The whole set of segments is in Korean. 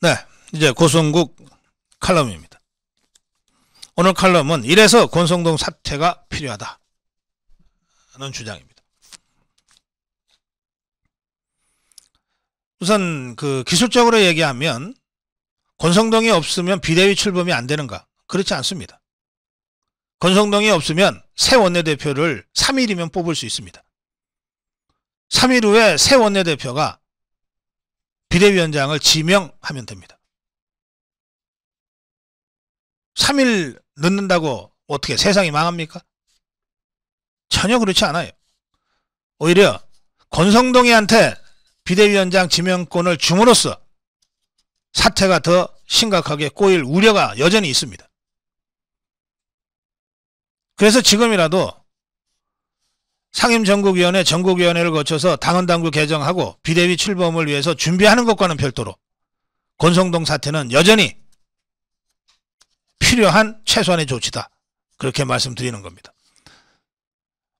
네, 이제 고성국 칼럼입니다. 오늘 칼럼은 이래서 권성동 사퇴가 필요하다는 주장입니다. 우선 기술적으로 얘기하면 권성동이 없으면 비대위 출범이 안 되는가? 그렇지 않습니다. 권성동이 없으면 새 원내대표를 3일이면 뽑을 수 있습니다. 3일 후에 새 원내대표가 비대위원장을 지명하면 됩니다. 3일 늦는다고 어떻게 세상이 망합니까? 전혀 그렇지 않아요. 오히려 권성동이한테 비대위원장 지명권을 줌으로써 사태가 더 심각하게 꼬일 우려가 여전히 있습니다. 그래서 지금이라도 상임전국위원회, 전국위원회를 거쳐서 당헌당규 개정하고 비대위 출범을 위해서 준비하는 것과는 별도로 권성동 사태는 여전히 필요한 최소한의 조치다. 그렇게 말씀드리는 겁니다.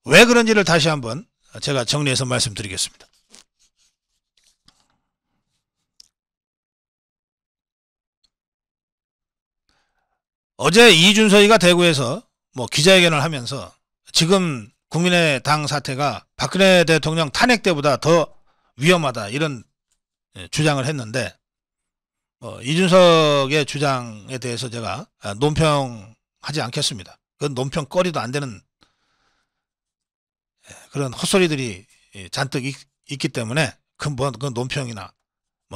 왜 그런지를 다시 한번 제가 정리해서 말씀드리겠습니다. 어제 이준석이가 대구에서 기자회견을 하면서 지금 국민의당 사태가 박근혜 대통령 탄핵 때보다 더 위험하다 이런 주장을 했는데 이준석의 주장에 대해서 제가 논평하지 않겠습니다. 그건 논평거리도 안 되는 그런 헛소리들이 잔뜩 있기 때문에 그 논평이나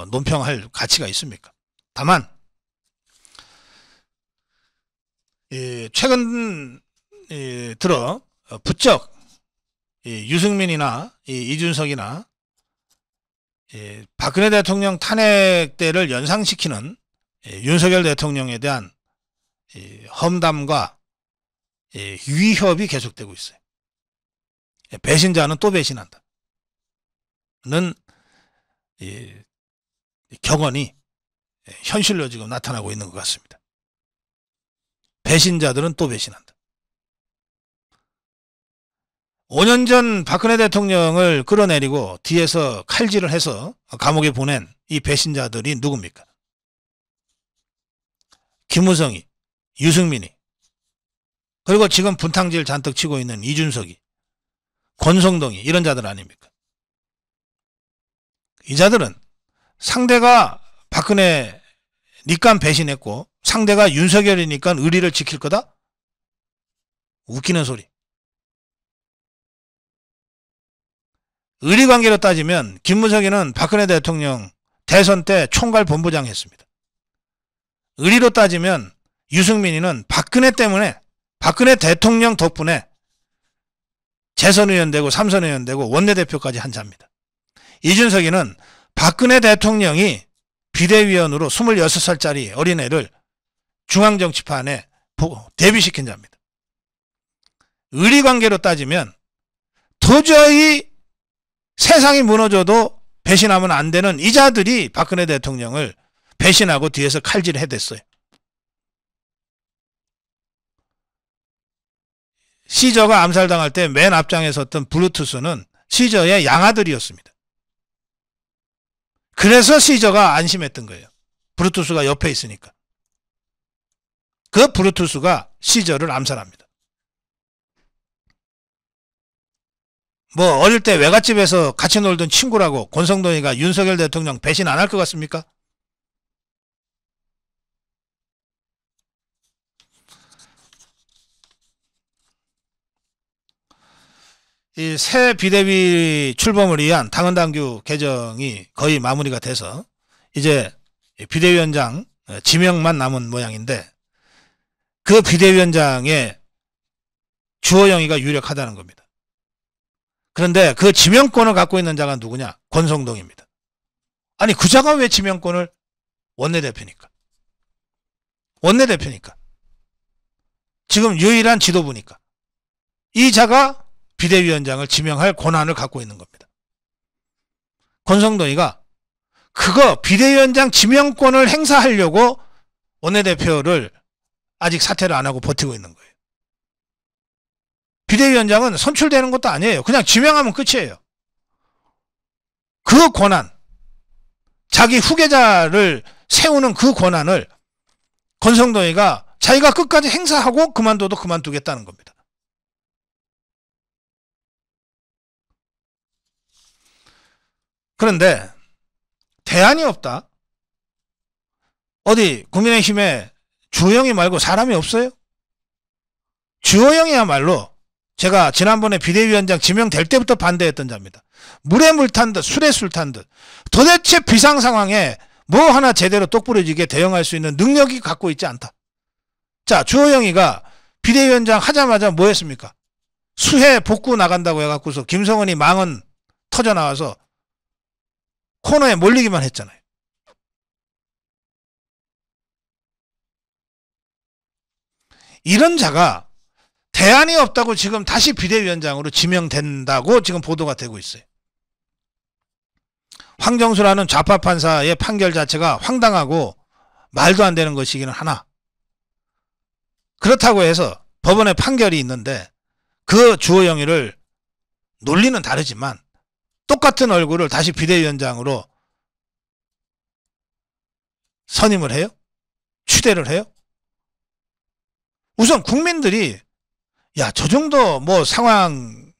논평할 가치가 있습니까? 다만 최근 들어 부쩍 유승민이나 이준석이나 박근혜 대통령 탄핵 때를 연상시키는 윤석열 대통령에 대한 험담과 위협이 계속되고 있어요. 배신자는 또 배신한다 는 격언이 현실로 지금 나타나고 있는 것 같습니다. 배신자들은 또 배신한다. 5년 전 박근혜 대통령을 끌어내리고 뒤에서 칼질을 해서 감옥에 보낸 이 배신자들이 누굽니까? 김무성이, 유승민이, 그리고 지금 분탕질 잔뜩 치고 있는 이준석이, 권성동이 이런 자들 아닙니까? 이 자들은 상대가 박근혜니까 배신했고 상대가 윤석열이니까 의리를 지킬 거다? 웃기는 소리. 의리관계로 따지면 김무성이는 박근혜 대통령 대선 때 총괄 본부장 했습니다. 의리로 따지면 유승민이는 박근혜 때문에 박근혜 대통령 덕분에 재선 의원 되고 삼선 의원 되고 원내대표까지 한 자입니다. 이준석이는 박근혜 대통령이 비대위원으로 26살짜리 어린애를 중앙정치판에 데뷔시킨 자입니다. 의리관계로 따지면 도저히 세상이 무너져도 배신하면 안 되는 이 자들이 박근혜 대통령을 배신하고 뒤에서 칼질해댔어요. 시저가 암살당할 때 맨 앞장에 섰던 브루투스는 시저의 양아들이었습니다. 그래서 시저가 안심했던 거예요. 브루투스가 옆에 있으니까. 그 브루투스가 시저를 암살합니다. 어릴 때 외갓집에서 같이 놀던 친구라고 권성동이가 윤석열 대통령 배신 안 할 것 같습니까? 이 새 비대위 출범을 위한 당헌당규 개정이 거의 마무리가 돼서 이제 비대위원장 지명만 남은 모양인데 그 비대위원장의 주호영이가 유력하다는 겁니다. 그런데 그 지명권을 갖고 있는 자가 누구냐? 권성동입니다. 아니 그 자가 왜 지명권을? 원내대표니까. 원내대표니까. 지금 유일한 지도부니까. 이 자가 비대위원장을 지명할 권한을 갖고 있는 겁니다. 권성동이가 그거 비대위원장 지명권을 행사하려고 원내대표를 아직 사퇴를 안 하고 버티고 있는 거예요. 비대위원장은 선출되는 것도 아니에요. 그냥 지명하면 끝이에요. 그 권한, 자기 후계자를 세우는 그 권한을 권성동이가 자기가 끝까지 행사하고 그만둬도 그만두겠다는 겁니다. 그런데 대안이 없다. 어디 국민의힘에 주호영이 말고 사람이 없어요? 주호영이야말로 제가 지난번에 비대위원장 지명될 때부터 반대했던 자입니다. 물에 물 탄 듯 술에 술 탄 듯 도대체 비상 상황에 뭐 하나 제대로 똑부러지게 대응할 수 있는 능력이 갖고 있지 않다. 자, 주호영이가 비대위원장 하자마자 뭐 했습니까? 수해 복구 나간다고 해갖고서 김성원이 망언 터져 나와서 코너에 몰리기만 했잖아요. 이런 자가 대안이 없다고 지금 다시 비대위원장으로 지명된다고 지금 보도가 되고 있어요. 황정수라는 좌파 판사의 판결 자체가 황당하고 말도 안 되는 것이기는 하나, 그렇다고 해서 법원의 판결이 있는데 그 주호영이를 논리는 다르지만 똑같은 얼굴을 다시 비대위원장으로 선임을 해요? 추대를 해요? 우선 국민들이 야, 저 정도 뭐 상황이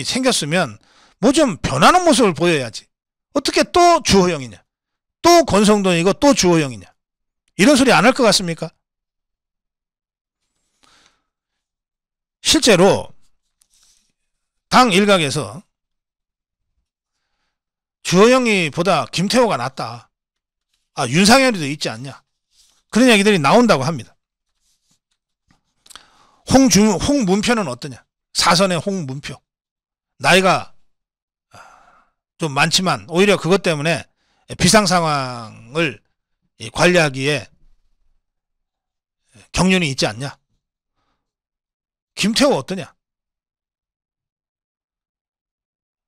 생겼으면 뭐 좀 변하는 모습을 보여야지. 어떻게 또 주호영이냐? 또 권성동이고 또 주호영이냐? 이런 소리 안 할 것 같습니까? 실제로 당 일각에서 주호영이보다 김태호가 낫다. 아, 윤상현이도 있지 않냐? 그런 얘기들이 나온다고 합니다. 홍문표는 어떠냐? 사선의 홍문표. 나이가 좀 많지만 오히려 그것 때문에 비상 상황을 관리하기에 경륜이 있지 않냐? 김태호 어떠냐?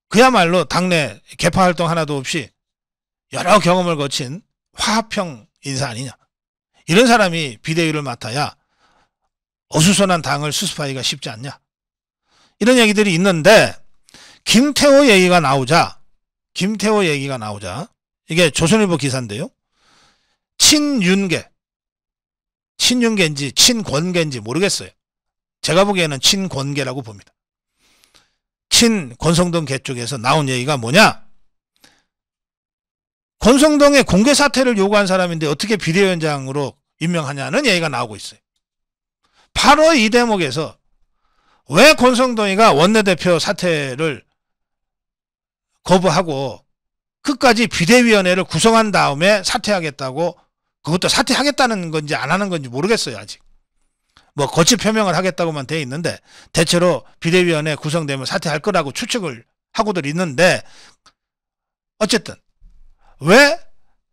그야말로 당내 개파 활동 하나도 없이 여러 경험을 거친 화합형 인사 아니냐? 이런 사람이 비대위를 맡아야 어수선한 당을 수습하기가 쉽지 않냐? 이런 얘기들이 있는데 김태호 얘기가 나오자 이게 조선일보 기사인데요. 친윤계인지 친권계인지 모르겠어요. 제가 보기에는 친권계라고 봅니다. 권성동계 쪽에서 나온 얘기가 뭐냐? 권성동의 공개 사퇴를 요구한 사람인데 어떻게 비대위원장으로 임명하냐는 얘기가 나오고 있어요. 바로 이 대목에서 왜 권성동이가 원내대표 사퇴를 거부하고 끝까지 비대위원회를 구성한 다음에 사퇴하겠다고, 그것도 사퇴하겠다는 건지 안 하는 건지 모르겠어요. 아직 뭐 거치 표명을 하겠다고만 돼 있는데 대체로 비대위원회 구성되면 사퇴할 거라고 추측을 하고들 있는데, 어쨌든 왜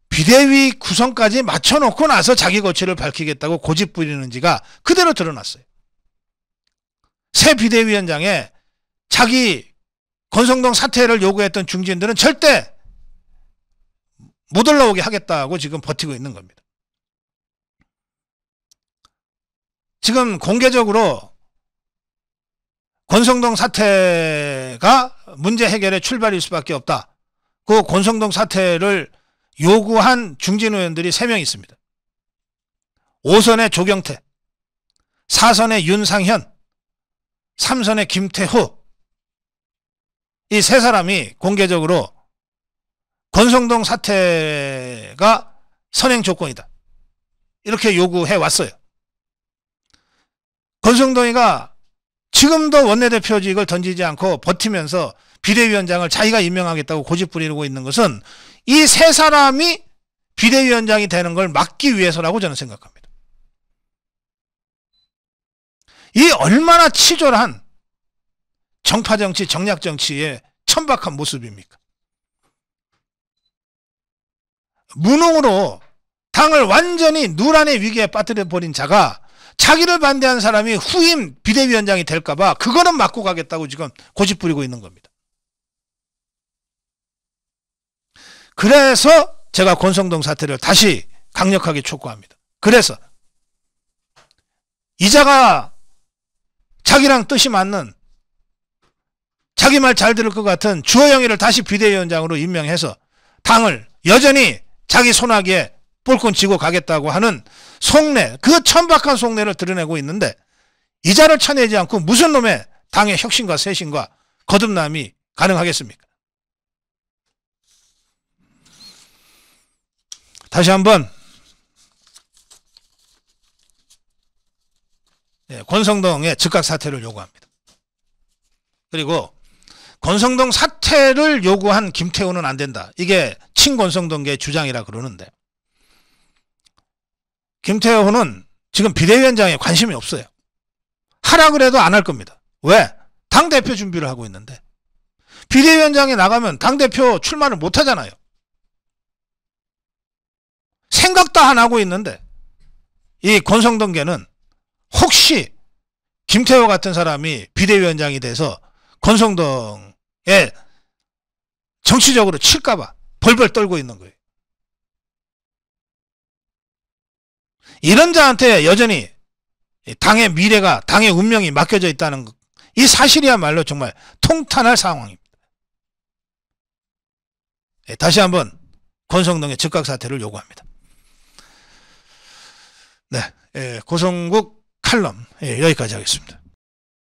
비대위 구성까지 맞춰놓고 나서 자기 거취를 밝히겠다고 고집 부리는지가 그대로 드러났어요. 새 비대위원장에 자기 권성동 사퇴를 요구했던 중진들은 절대 못 올라오게 하겠다고 지금 버티고 있는 겁니다. 지금 공개적으로 권성동 사퇴가 문제 해결의 출발일 수밖에 없다. 그 권성동 사퇴를 요구한 중진 의원들이 3명 있습니다. 5선의 조경태, 4선의 윤상현, 3선의 김태호. 이 3사람이 공개적으로 권성동 사퇴가 선행 조건이다, 이렇게 요구해 왔어요. 권성동이가 지금도 원내대표직을 던지지 않고 버티면서 비대위원장을 자기가 임명하겠다고 고집 부리고 있는 것은 이 3사람이 비대위원장이 되는 걸 막기 위해서라고 저는 생각합니다. 이 얼마나 치졸한 정파정치, 정략정치의 천박한 모습입니까? 무능으로 당을 완전히 누란의 위기에 빠뜨려버린 자가 자기를 반대한 사람이 후임 비대위원장이 될까봐 그거는 막고 가겠다고 지금 고집 부리고 있는 겁니다. 그래서 제가 권성동 사퇴를 다시 강력하게 촉구합니다. 그래서 이자가 자기랑 뜻이 맞는, 자기 말 잘 들을 것 같은 주호영이를 다시 비대위원장으로 임명해서 당을 여전히 자기 손아귀에 볼권 쥐고 가겠다고 하는 속내, 그 천박한 속내를 드러내고 있는데 이자를 쳐내지 않고 무슨 놈의 당의 혁신과 쇄신과 거듭남이 가능하겠습니까? 다시 한번 권성동의 즉각 사퇴를 요구합니다. 그리고 권성동 사퇴를 요구한 김태호는 안 된다. 이게 친권성동계의 주장이라 그러는데 김태호는 지금 비대위원장에 관심이 없어요. 하라 그래도 안 할 겁니다. 왜? 당대표 준비를 하고 있는데 비대위원장에 나가면 당대표 출마를 못 하잖아요. 생각도 안 하고 있는데 이 권성동계는 혹시 김태호 같은 사람이 비대위원장이 돼서 권성동에 정치적으로 칠까봐 벌벌 떨고 있는 거예요. 이런 자한테 여전히 당의 미래가, 당의 운명이 맡겨져 있다는 것, 이 사실이야말로 정말 통탄할 상황입니다. 다시 한번 권성동의 즉각 사퇴를 요구합니다. 네, 고성국 칼럼 여기까지 하겠습니다.